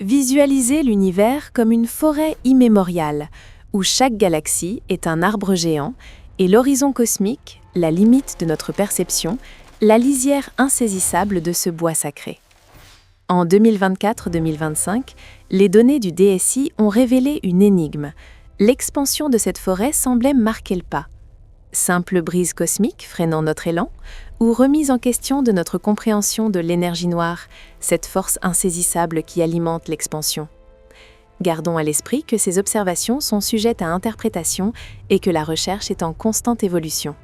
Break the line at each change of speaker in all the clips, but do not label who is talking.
Visualisez l'univers comme une forêt immémoriale, où chaque galaxie est un arbre géant et l'horizon cosmique, la limite de notre perception, la lisière insaisissable de ce bois sacré. En 2024-2025, les données du DSI ont révélé une énigme. L'expansion de cette forêt semblait marquer le pas. Simple brise cosmique freinant notre élan, ou remise en question de notre compréhension de l'énergie noire, cette force insaisissable qui alimente l'expansion. Gardons à l'esprit que ces observations sont sujettes à interprétation et que la recherche est en constante évolution.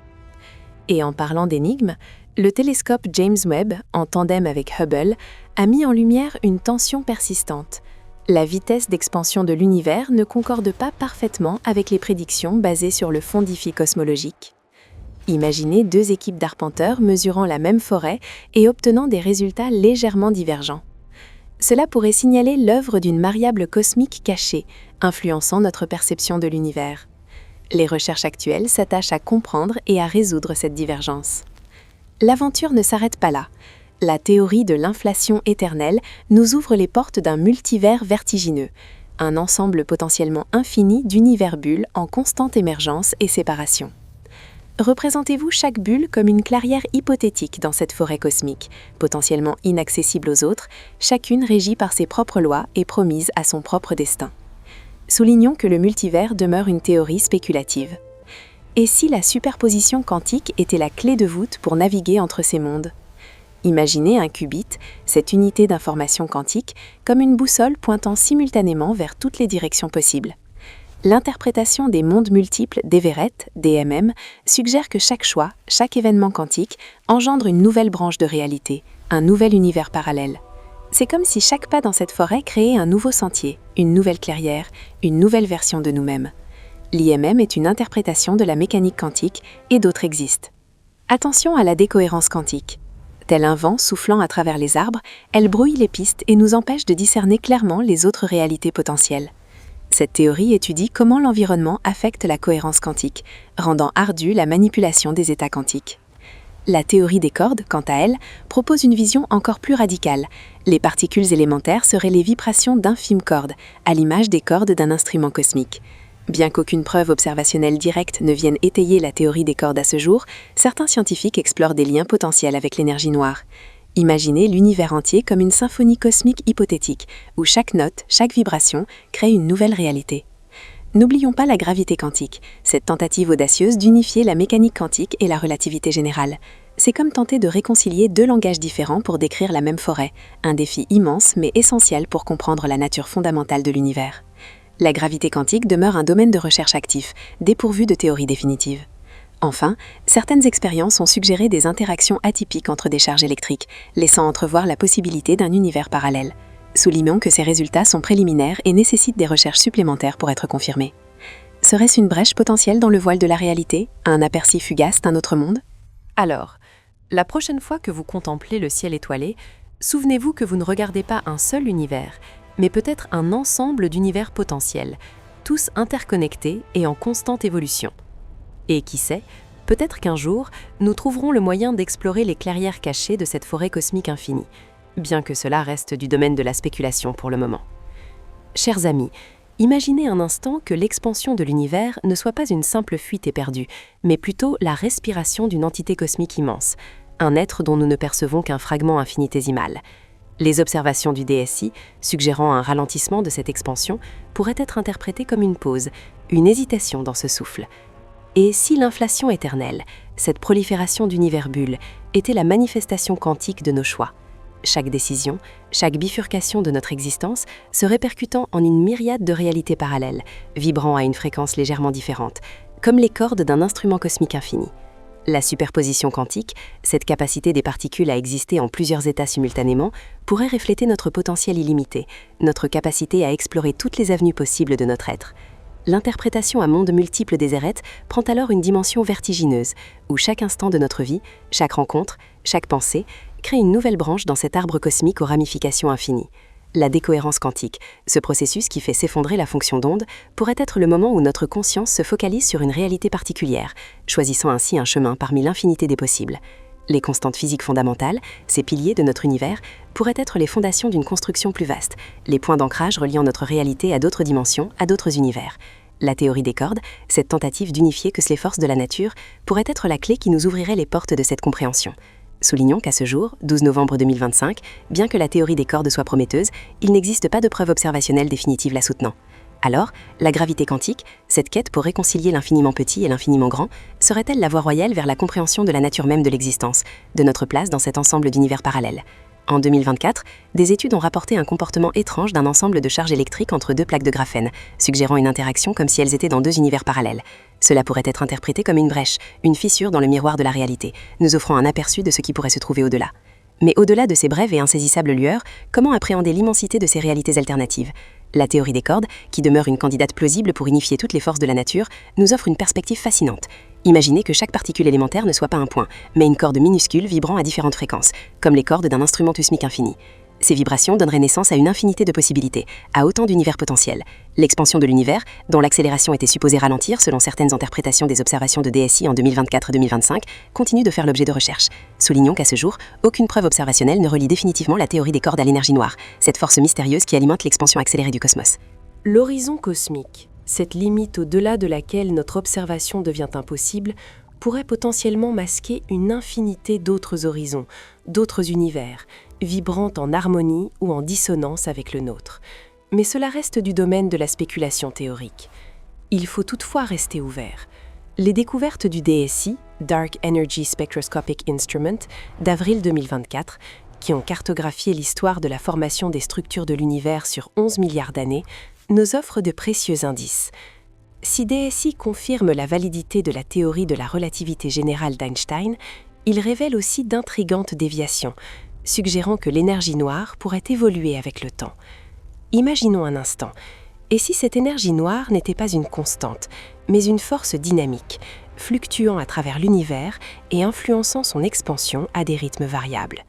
Et en parlant d'énigmes, le télescope James Webb, en tandem avec Hubble, a mis en lumière une tension persistante. La vitesse d'expansion de l'univers ne concorde pas parfaitement avec les prédictions basées sur le fond diffie cosmologique. Imaginez deux équipes d'arpenteurs mesurant la même forêt et obtenant des résultats légèrement divergents. Cela pourrait signaler l'œuvre d'une variable cosmique cachée, influençant notre perception de l'univers. Les recherches actuelles s'attachent à comprendre et à résoudre cette divergence. L'aventure ne s'arrête pas là. La théorie de l'inflation éternelle nous ouvre les portes d'un multivers vertigineux, un ensemble potentiellement infini d'univers-bulles en constante émergence et séparation. Représentez-vous chaque bulle comme une clairière hypothétique dans cette forêt cosmique, potentiellement inaccessible aux autres, chacune régie par ses propres lois et promise à son propre destin. Soulignons que le multivers demeure une théorie spéculative. Et si la superposition quantique était la clé de voûte pour naviguer entre ces mondes ? Imaginez un qubit, cette unité d'information quantique, comme une boussole pointant simultanément vers toutes les directions possibles. L'interprétation des mondes multiples d'Everett, DMM, suggère que chaque choix, chaque événement quantique, engendre une nouvelle branche de réalité, un nouvel univers parallèle. C'est comme si chaque pas dans cette forêt créait un nouveau sentier, une nouvelle clairière, une nouvelle version de nous-mêmes. L'IMM est une interprétation de la mécanique quantique et d'autres existent. Attention à la décohérence quantique. Tel un vent soufflant à travers les arbres, elle brouille les pistes et nous empêche de discerner clairement les autres réalités potentielles. Cette théorie étudie comment l'environnement affecte la cohérence quantique, rendant ardue la manipulation des états quantiques. La théorie des cordes, quant à elle, propose une vision encore plus radicale. Les particules élémentaires seraient les vibrations d'infimes cordes, à l'image des cordes d'un instrument cosmique. Bien qu'aucune preuve observationnelle directe ne vienne étayer la théorie des cordes à ce jour, certains scientifiques explorent des liens potentiels avec l'énergie noire. Imaginez l'univers entier comme une symphonie cosmique hypothétique, où chaque note, chaque vibration crée une nouvelle réalité. N'oublions pas la gravité quantique, cette tentative audacieuse d'unifier la mécanique quantique et la relativité générale. C'est comme tenter de réconcilier deux langages différents pour décrire la même forêt, un défi immense mais essentiel pour comprendre la nature fondamentale de l'univers. La gravité quantique demeure un domaine de recherche actif, dépourvu de théorie définitive. Enfin, certaines expériences ont suggéré des interactions atypiques entre des charges électriques, laissant entrevoir la possibilité d'un univers parallèle. Soulignons que ces résultats sont préliminaires et nécessitent des recherches supplémentaires pour être confirmés. Serait-ce une brèche potentielle dans le voile de la réalité, un aperçu fugace d'un autre monde ?
Alors, la prochaine fois que vous contemplez le ciel étoilé, souvenez-vous que vous ne regardez pas un seul univers, mais peut-être un ensemble d'univers potentiels, tous interconnectés et en constante évolution. Et qui sait, peut-être qu'un jour, nous trouverons le moyen d'explorer les clairières cachées de cette forêt cosmique infinie, bien que cela reste du domaine de la spéculation pour le moment. Chers amis, imaginez un instant que l'expansion de l'univers ne soit pas une simple fuite éperdue, mais plutôt la respiration d'une entité cosmique immense, un être dont nous ne percevons qu'un fragment infinitésimal. Les observations du DSI, suggérant un ralentissement de cette expansion, pourraient être interprétées comme une pause, une hésitation dans ce souffle. Et si l'inflation éternelle, cette prolifération d'univers-bulles, était la manifestation quantique de nos choix ? Chaque décision, chaque bifurcation de notre existence se répercutant en une myriade de réalités parallèles, vibrant à une fréquence légèrement différente, comme les cordes d'un instrument cosmique infini. La superposition quantique, cette capacité des particules à exister en plusieurs états simultanément, pourrait refléter notre potentiel illimité, notre capacité à explorer toutes les avenues possibles de notre être. L'interprétation à mondes multiples des Everett prend alors une dimension vertigineuse, où chaque instant de notre vie, chaque rencontre, chaque pensée, crée une nouvelle branche dans cet arbre cosmique aux ramifications infinies. La décohérence quantique, ce processus qui fait s'effondrer la fonction d'onde, pourrait être le moment où notre conscience se focalise sur une réalité particulière, choisissant ainsi un chemin parmi l'infinité des possibles. Les constantes physiques fondamentales, ces piliers de notre univers, pourraient être les fondations d'une construction plus vaste, les points d'ancrage reliant notre réalité à d'autres dimensions, à d'autres univers. La théorie des cordes, cette tentative d'unifier que les forces de la nature, pourrait être la clé qui nous ouvrirait les portes de cette compréhension. Soulignons qu'à ce jour, 12 novembre 2025, bien que la théorie des cordes soit prometteuse, il n'existe pas de preuve observationnelle définitive la soutenant. Alors, la gravité quantique, cette quête pour réconcilier l'infiniment petit et l'infiniment grand, serait-elle la voie royale vers la compréhension de la nature même de l'existence, de notre place dans cet ensemble d'univers parallèles ? En 2024, des études ont rapporté un comportement étrange d'un ensemble de charges électriques entre deux plaques de graphène, suggérant une interaction comme si elles étaient dans deux univers parallèles. Cela pourrait être interprété comme une brèche, une fissure dans le miroir de la réalité, nous offrant un aperçu de ce qui pourrait se trouver au-delà. Mais au-delà de ces brèves et insaisissables lueurs, comment appréhender l'immensité de ces réalités alternatives ? La théorie des cordes, qui demeure une candidate plausible pour unifier toutes les forces de la nature, nous offre une perspective fascinante. Imaginez que chaque particule élémentaire ne soit pas un point, mais une corde minuscule vibrant à différentes fréquences, comme les cordes d'un instrument cosmique infini. Ces vibrations donneraient naissance à une infinité de possibilités, à autant d'univers potentiels. L'expansion de l'univers, dont l'accélération était supposée ralentir selon certaines interprétations des observations de DSI en 2024-2025, continue de faire l'objet de recherches. Soulignons qu'à ce jour, aucune preuve observationnelle ne relie définitivement la théorie des cordes à l'énergie noire, cette force mystérieuse qui alimente l'expansion accélérée du cosmos.
L'horizon cosmique, cette limite au-delà de laquelle notre observation devient impossible, pourrait potentiellement masquer une infinité d'autres horizons, d'autres univers, vibrant en harmonie ou en dissonance avec le nôtre. Mais cela reste du domaine de la spéculation théorique. Il faut toutefois rester ouvert. Les découvertes du DSI, Dark Energy Spectroscopic Instrument, d'avril 2024, qui ont cartographié l'histoire de la formation des structures de l'univers sur 11 milliards d'années, nous offrent de précieux indices. Si DSI confirme la validité de la théorie de la relativité générale d'Einstein, il révèle aussi d'intrigantes déviations, suggérant que l'énergie noire pourrait évoluer avec le temps. Imaginons un instant, et si cette énergie noire n'était pas une constante, mais une force dynamique, fluctuant à travers l'univers et influençant son expansion à des rythmes variables ?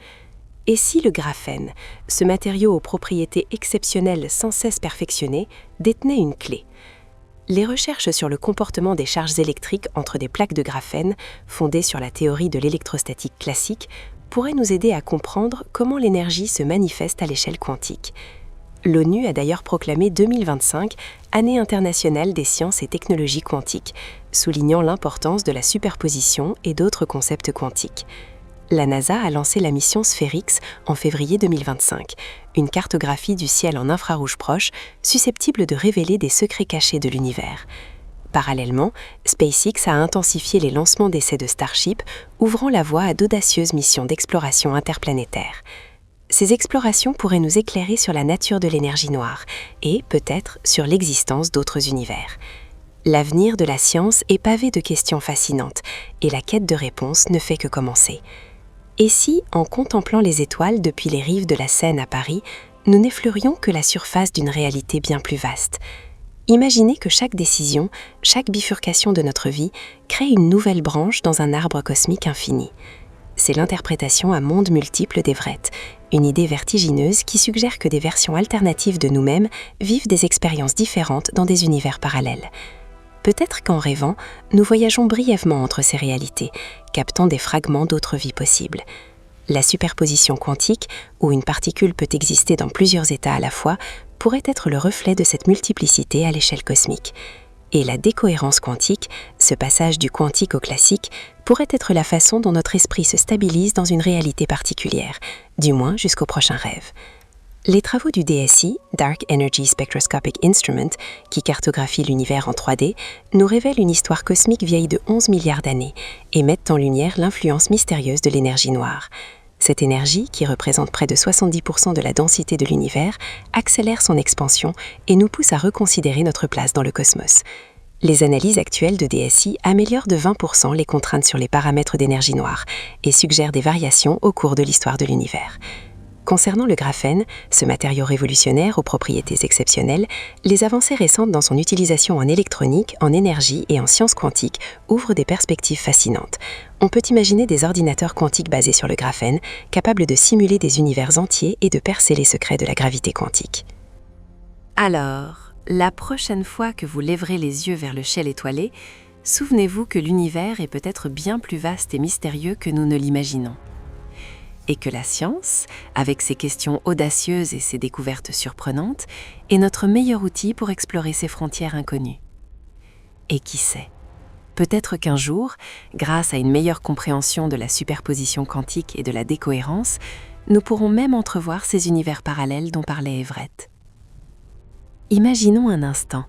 Et si le graphène, ce matériau aux propriétés exceptionnelles sans cesse perfectionnées, détenait une clé ? Les recherches sur le comportement des charges électriques entre des plaques de graphène, fondées sur la théorie de l'électrostatique classique, pourraient nous aider à comprendre comment l'énergie se manifeste à l'échelle quantique. L'ONU a d'ailleurs proclamé 2025 Année internationale des sciences et technologies quantiques, soulignant l'importance de la superposition et d'autres concepts quantiques. La NASA a lancé la mission SPHERIX en février 2025, une cartographie du ciel en infrarouge proche susceptible de révéler des secrets cachés de l'univers. Parallèlement, SpaceX a intensifié les lancements d'essais de Starship, ouvrant la voie à d'audacieuses missions d'exploration interplanétaire. Ces explorations pourraient nous éclairer sur la nature de l'énergie noire et, peut-être, sur l'existence d'autres univers. L'avenir de la science est pavé de questions fascinantes, et la quête de réponses ne fait que commencer. Et si, en contemplant les étoiles depuis les rives de la Seine à Paris, nous n'effleurions que la surface d'une réalité bien plus vaste ? Imaginez que chaque décision, chaque bifurcation de notre vie crée une nouvelle branche dans un arbre cosmique infini. C'est l'interprétation à mondes multiples d'Everett, une idée vertigineuse qui suggère que des versions alternatives de nous-mêmes vivent des expériences différentes dans des univers parallèles. Peut-être qu'en rêvant, nous voyageons brièvement entre ces réalités, captant des fragments d'autres vies possibles. La superposition quantique, où une particule peut exister dans plusieurs états à la fois, pourrait être le reflet de cette multiplicité à l'échelle cosmique. Et la décohérence quantique, ce passage du quantique au classique, pourrait être la façon dont notre esprit se stabilise dans une réalité particulière, du moins jusqu'au prochain rêve. Les travaux du DSI, Dark Energy Spectroscopic Instrument, qui cartographie l'univers en 3D, nous révèlent une histoire cosmique vieille de 11 milliards d'années et mettent en lumière l'influence mystérieuse de l'énergie noire. Cette énergie, qui représente près de 70% de la densité de l'univers, accélère son expansion et nous pousse à reconsidérer notre place dans le cosmos. Les analyses actuelles de DSI améliorent de 20% les contraintes sur les paramètres d'énergie noire et suggèrent des variations au cours de l'histoire de l'univers. Concernant le graphène, ce matériau révolutionnaire aux propriétés exceptionnelles, les avancées récentes dans son utilisation en électronique, en énergie et en sciences quantiques ouvrent des perspectives fascinantes. On peut imaginer des ordinateurs quantiques basés sur le graphène, capables de simuler des univers entiers et de percer les secrets de la gravité quantique.
Alors, la prochaine fois que vous lèverez les yeux vers le ciel étoilé, souvenez-vous que l'univers est peut-être bien plus vaste et mystérieux que nous ne l'imaginons. Et que la science, avec ses questions audacieuses et ses découvertes surprenantes, est notre meilleur outil pour explorer ces frontières inconnues. Et qui sait, peut-être qu'un jour, grâce à une meilleure compréhension de la superposition quantique et de la décohérence, nous pourrons même entrevoir ces univers parallèles dont parlait Everett. Imaginons un instant,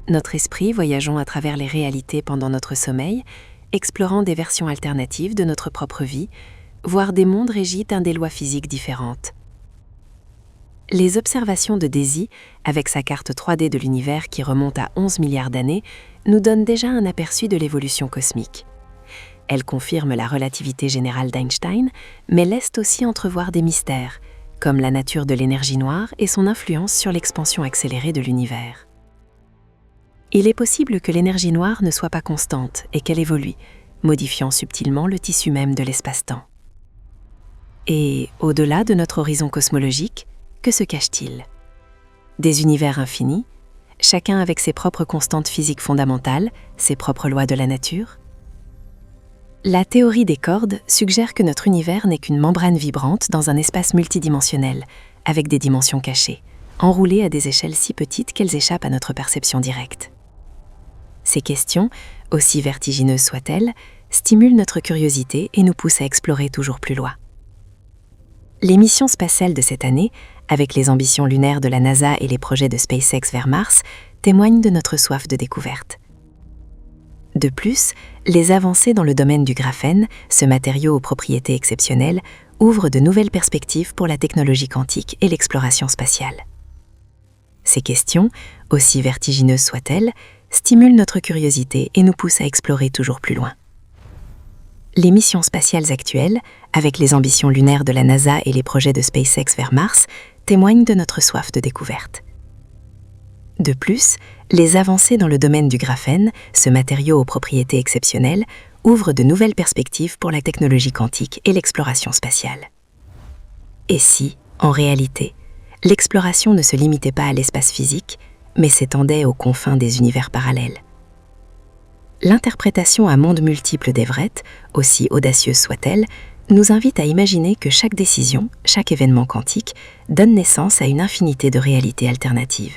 notre esprit voyageant à travers les réalités pendant notre sommeil, explorant des versions alternatives de notre propre vie, voire des mondes régis par des lois physiques différentes. Les observations de Daisy, avec sa carte 3D de l'univers qui remonte à 11 milliards d'années, nous donnent déjà un aperçu de l'évolution cosmique. Elles confirment la relativité générale d'Einstein, mais laissent aussi entrevoir des mystères, comme la nature de l'énergie noire et son influence sur l'expansion accélérée de l'univers. Il est possible que l'énergie noire ne soit pas constante et qu'elle évolue, modifiant subtilement le tissu même de l'espace-temps. Et, au-delà de notre horizon cosmologique, que se cache-t-il? Des univers infinis, chacun avec ses propres constantes physiques fondamentales, ses propres lois de la nature? La théorie des cordes suggère que notre univers n'est qu'une membrane vibrante dans un espace multidimensionnel, avec des dimensions cachées, enroulées à des échelles si petites qu'elles échappent à notre perception directe. Ces questions, aussi vertigineuses soient-elles, stimulent notre curiosité et nous poussent à explorer toujours plus loin. Les missions spatiales de cette année, avec les ambitions lunaires de la NASA et les projets de SpaceX vers Mars, témoignent de notre soif de découverte. De plus, les avancées dans le domaine du graphène, ce matériau aux propriétés exceptionnelles, ouvrent de nouvelles perspectives pour la technologie quantique et l'exploration spatiale. Ces questions, aussi vertigineuses soient-elles, stimulent notre curiosité et nous poussent à explorer toujours plus loin. Les missions spatiales actuelles, avec les ambitions lunaires de la NASA et les projets de SpaceX vers Mars, témoignent de notre soif de découverte. De plus, les avancées dans le domaine du graphène, ce matériau aux propriétés exceptionnelles, ouvrent de nouvelles perspectives pour la technologie quantique et l'exploration spatiale. Et si, en réalité, l'exploration ne se limitait pas à l'espace physique, mais s'étendait aux confins des univers parallèles? L'interprétation à mondes multiples d'Everett, aussi audacieuse soit-elle, nous invite à imaginer que chaque décision, chaque événement quantique, donne naissance à une infinité de réalités alternatives.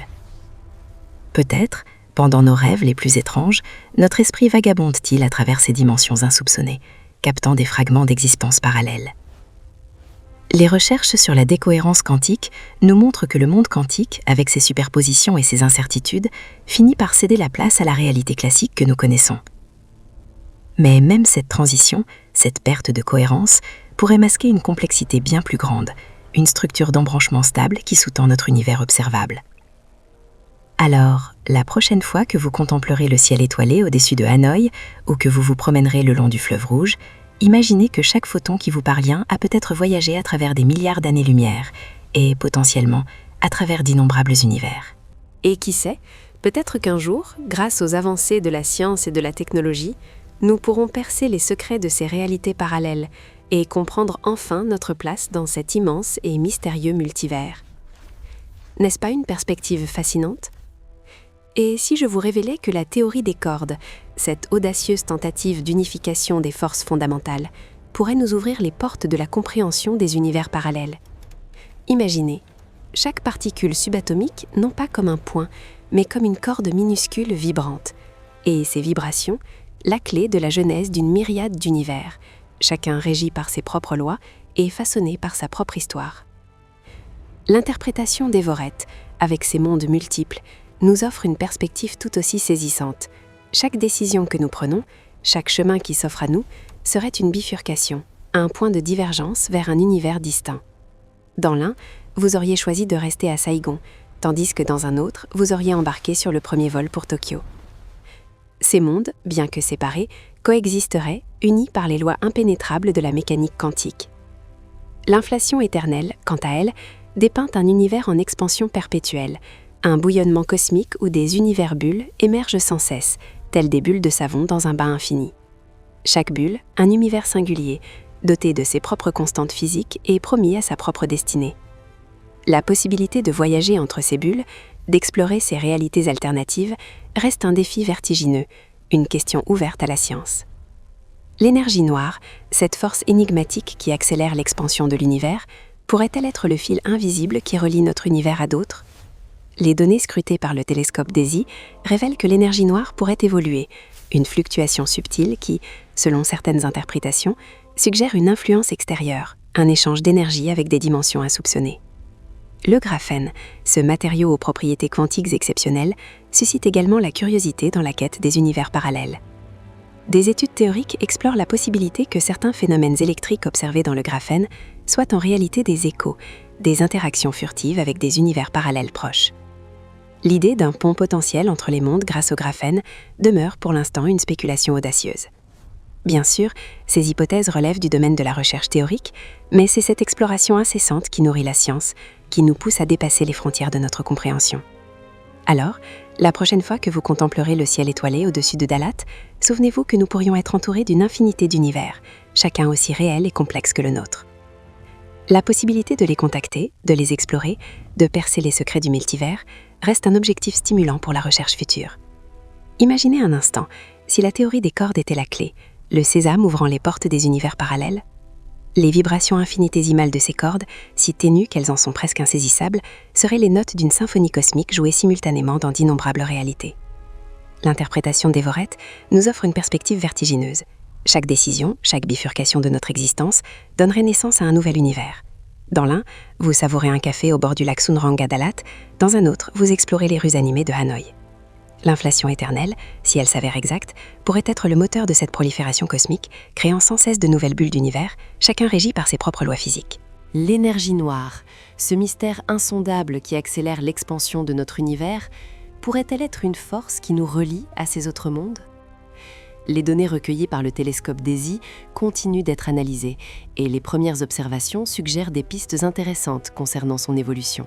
Peut-être, pendant nos rêves les plus étranges, notre esprit vagabonde-t-il à travers ces dimensions insoupçonnées, captant des fragments d'existence parallèles. Les recherches sur la décohérence quantique nous montrent que le monde quantique, avec ses superpositions et ses incertitudes, finit par céder la place à la réalité classique que nous connaissons. Mais même cette transition, cette perte de cohérence, pourrait masquer une complexité bien plus grande, une structure d'embranchement stable qui sous-tend notre univers observable. Alors, la prochaine fois que vous contemplerez le ciel étoilé au-dessus de Hanoï ou que vous vous promènerez le long du fleuve Rouge, imaginez que chaque photon qui vous parvient a peut-être voyagé à travers des milliards d'années-lumière et, potentiellement, à travers d'innombrables univers. Et qui sait, peut-être qu'un jour, grâce aux avancées de la science et de la technologie, nous pourrons percer les secrets de ces réalités parallèles et comprendre enfin notre place dans cet immense et mystérieux multivers. N'est-ce pas une perspective fascinante ? Et si je vous révélais que la théorie des cordes, cette audacieuse tentative d'unification des forces fondamentales, pourrait nous ouvrir les portes de la compréhension des univers parallèles? Imaginez, chaque particule subatomique non pas comme un point, mais comme une corde minuscule vibrante, et ces vibrations, la clé de la genèse d'une myriade d'univers, chacun régi par ses propres lois et façonné par sa propre histoire. L'interprétation d'Everett, avec ses mondes multiples, nous offre une perspective tout aussi saisissante. Chaque décision que nous prenons, chaque chemin qui s'offre à nous, serait une bifurcation, un point de divergence vers un univers distinct. Dans l'un, vous auriez choisi de rester à Saïgon, tandis que dans un autre, vous auriez embarqué sur le premier vol pour Tokyo. Ces mondes, bien que séparés, coexisteraient, unis par les lois impénétrables de la mécanique quantique. L'inflation éternelle, quant à elle, dépeint un univers en expansion perpétuelle, un bouillonnement cosmique où des univers-bulles émergent sans cesse, tels des bulles de savon dans un bain infini. Chaque bulle, un univers singulier, doté de ses propres constantes physiques et promis à sa propre destinée. La possibilité de voyager entre ces bulles, d'explorer ces réalités alternatives, reste un défi vertigineux,
une question ouverte à la science. L'énergie noire, cette force énigmatique qui accélère l'expansion de l'univers, pourrait-elle être le fil invisible qui relie notre univers à d'autres? Les données scrutées par le télescope DESI révèlent que l'énergie noire pourrait évoluer, une fluctuation subtile qui, selon certaines interprétations, suggère une influence extérieure, un échange d'énergie avec des dimensions insoupçonnées. Le graphène, ce matériau aux propriétés quantiques exceptionnelles, suscite également la curiosité dans la quête des univers parallèles. Des études théoriques explorent la possibilité que certains phénomènes électriques observés dans le graphène soient en réalité des échos, des interactions furtives avec des univers parallèles proches. L'idée d'un pont potentiel entre les mondes grâce au graphène demeure pour l'instant une spéculation audacieuse. Bien sûr, ces hypothèses relèvent du domaine de la recherche théorique, mais c'est cette exploration incessante qui nourrit la science, qui nous pousse à dépasser les frontières de notre compréhension. Alors, la prochaine fois que vous contemplerez le ciel étoilé au-dessus de Dalat, souvenez-vous que nous pourrions être entourés d'une infinité d'univers, chacun aussi réel et complexe que le nôtre. La possibilité de les contacter, de les explorer, de percer les secrets du multivers, reste un objectif stimulant pour la recherche future. Imaginez un instant, si la théorie des cordes était la clé, le sésame ouvrant les portes des univers parallèles. Les vibrations infinitésimales de ces cordes, si ténues qu'elles en sont presque insaisissables, seraient les notes d'une symphonie cosmique jouée simultanément dans d'innombrables réalités. L'interprétation d'Evoret nous offre une perspective vertigineuse. Chaque décision, chaque bifurcation de notre existence donnerait naissance à un nouvel univers. Dans l'un, vous savourez un café au bord du lac Sunrang à Dalat, dans un autre, vous explorez les rues animées de Hanoï. L'inflation éternelle, si elle s'avère exacte, pourrait être le moteur de cette prolifération cosmique, créant sans cesse de nouvelles bulles d'univers, chacun régi par ses propres lois physiques.
L'énergie noire, ce mystère insondable qui accélère l'expansion de notre univers, pourrait-elle être une force qui nous relie à ces autres mondes? Les données recueillies par le télescope DESI continuent d'être analysées et les premières observations suggèrent des pistes intéressantes concernant son évolution.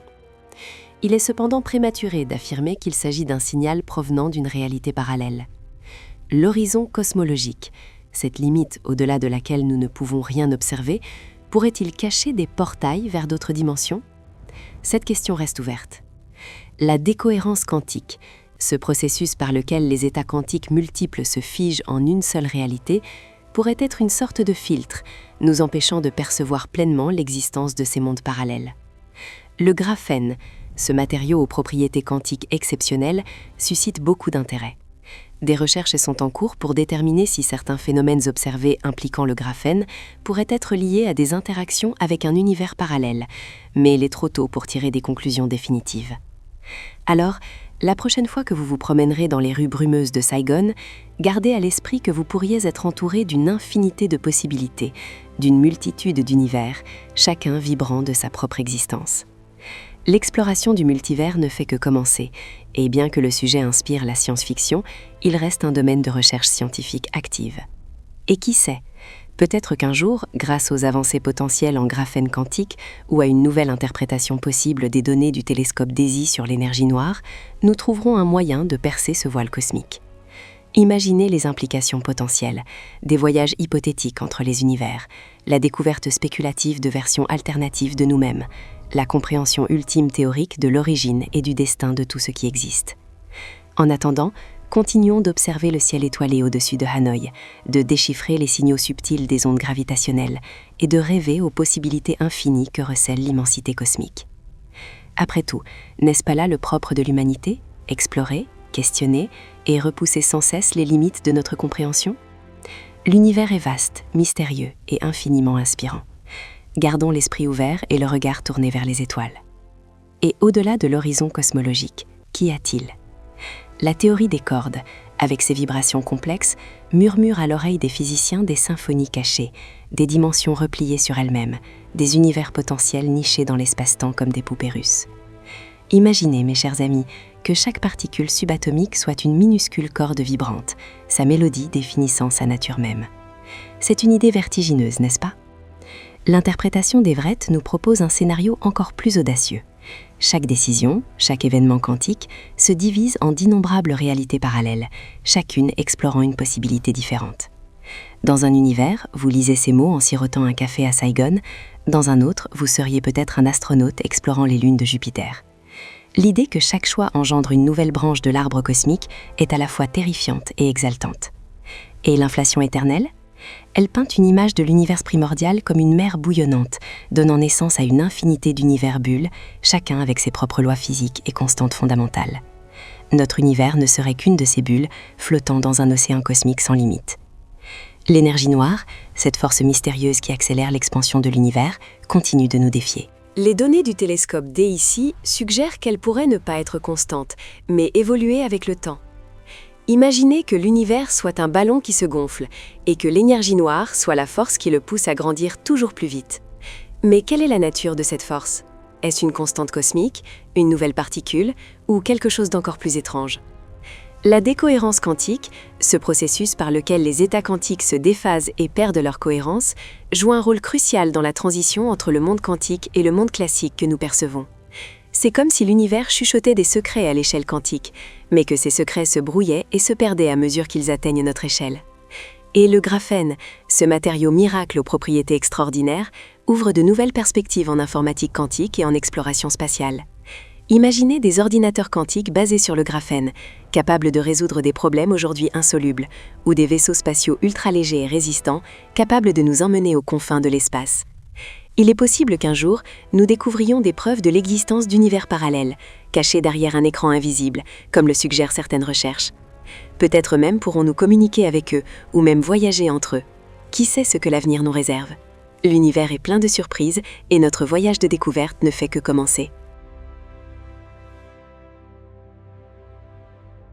Il est cependant prématuré d'affirmer qu'il s'agit d'un signal provenant d'une réalité parallèle. L'horizon cosmologique, cette limite au-delà de laquelle nous ne pouvons rien observer, pourrait-il cacher des portails vers d'autres dimensions? Cette question reste ouverte. La décohérence quantique, ce processus par lequel les états quantiques multiples se figent en une seule réalité, pourrait être une sorte de filtre, nous empêchant de percevoir pleinement l'existence de ces mondes parallèles. Le graphène, ce matériau aux propriétés quantiques exceptionnelles, suscite beaucoup d'intérêt. Des recherches sont en cours pour déterminer si certains phénomènes observés impliquant le graphène pourraient être liés à des interactions avec un univers parallèle, mais il est trop tôt pour tirer des conclusions définitives. Alors, la prochaine fois que vous vous promènerez dans les rues brumeuses de Saigon, gardez à l'esprit que vous pourriez être entouré d'une infinité de possibilités, d'une multitude d'univers, chacun vibrant de sa propre existence. L'exploration du multivers ne fait que commencer, et bien que le sujet inspire la science-fiction, il reste un domaine de recherche scientifique active. Et qui sait, peut-être qu'un jour, grâce aux avancées potentielles en graphène quantique ou à une nouvelle interprétation possible des données du télescope DESI sur l'énergie noire, nous trouverons un moyen de percer ce voile cosmique. Imaginez les implications potentielles, des voyages hypothétiques entre les univers, la découverte spéculative de versions alternatives de nous-mêmes, la compréhension ultime théorique de l'origine et du destin de tout ce qui existe. En attendant, continuons d'observer le ciel étoilé au-dessus de Hanoï, de déchiffrer les signaux subtils des ondes gravitationnelles et de rêver aux possibilités infinies que recèle l'immensité cosmique. Après tout, n'est-ce pas là le propre de l'humanité? Explorer, questionner et repousser sans cesse les limites de notre compréhension? L'univers est vaste, mystérieux et infiniment inspirant. Gardons l'esprit ouvert et le regard tourné vers les étoiles. Et au-delà de l'horizon cosmologique, qu'y a-t-il? La théorie des cordes, avec ses vibrations complexes, murmure à l'oreille des physiciens des symphonies cachées, des dimensions repliées sur elles-mêmes, des univers potentiels nichés dans l'espace-temps comme des poupées russes. Imaginez, mes chers amis, que chaque particule subatomique soit une minuscule corde vibrante, sa mélodie définissant sa nature même. C'est une idée vertigineuse, n'est-ce pas? L'interprétation d'Evoret nous propose un scénario encore plus audacieux. Chaque décision, chaque événement quantique se divise en d'innombrables réalités parallèles, chacune explorant une possibilité différente. Dans un univers, vous lisez ces mots en sirotant un café à Saigon, dans un autre, vous seriez peut-être un astronaute explorant les lunes de Jupiter.
L'idée que chaque choix engendre une nouvelle branche de l'arbre cosmique est à la fois terrifiante et exaltante. Et l'inflation éternelle? Elle peint une image de l'univers primordial comme une mer bouillonnante, donnant naissance à une infinité d'univers bulles, chacun avec ses propres lois physiques et constantes fondamentales. Notre univers ne serait qu'une de ces bulles, flottant dans un océan cosmique sans limite. L'énergie noire, cette force mystérieuse qui accélère l'expansion de l'univers, continue de nous défier.
Les données du télescope DICI suggèrent qu'elle pourrait ne pas être constante, mais évoluer avec le temps. Imaginez que l'univers soit un ballon qui se gonfle et que l'énergie noire soit la force qui le pousse à grandir toujours plus vite. Mais quelle est la nature de cette force? Est-ce une constante cosmique, une nouvelle particule ou quelque chose d'encore plus étrange? La décohérence quantique, ce processus par lequel les états quantiques se déphasent et perdent leur cohérence, joue un rôle crucial dans la transition entre le monde quantique et le monde classique que nous percevons. C'est comme si l'univers chuchotait des secrets à l'échelle quantique, mais que ces secrets se brouillaient et se perdaient à mesure qu'ils atteignent notre échelle. Et le graphène, ce matériau miracle aux propriétés extraordinaires, ouvre de nouvelles perspectives en informatique quantique et en exploration spatiale. Imaginez des ordinateurs quantiques basés sur le graphène, capables de résoudre des problèmes aujourd'hui insolubles, ou des vaisseaux spatiaux ultra-légers et résistants, capables de nous emmener aux confins de l'espace. Il est possible qu'un jour, nous découvrions des preuves de l'existence d'univers parallèles, cachés derrière un écran invisible, comme le suggèrent certaines recherches. Peut-être même pourrons-nous communiquer avec eux, ou même voyager entre eux. Qui sait ce que l'avenir nous réserve? L'univers est plein de surprises, et notre voyage de découverte ne fait que commencer.